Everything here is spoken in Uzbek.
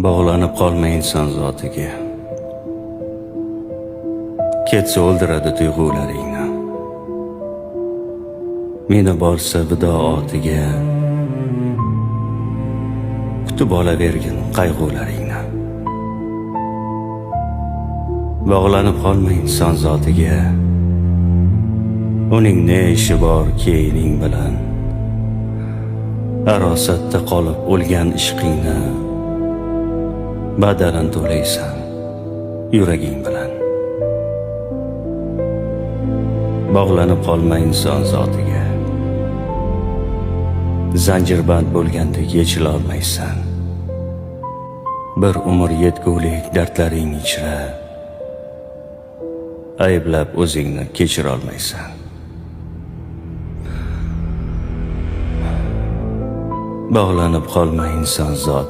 Bog'lanib qolma inson zotiga. Ketsa o'ldiradi tuyg'ularingni. Meni borsa vido otiga. Kutib olavergin qayg'ularingni. Bog'lanib qolma inson zotiga. Uning ne ishi bor keyining bilan. Arosatda qolib o'lgan ishqingni badalin to'laysan yuraging bilan. Bog'lanib qolma inson zotiga. Zanjirband bo'lgandek yechilolmaysan. Bir umr yetgulik dardlaring ichra ayblab o'zingni kechirolmaysan. Bog'lanib qolma inson zotiga.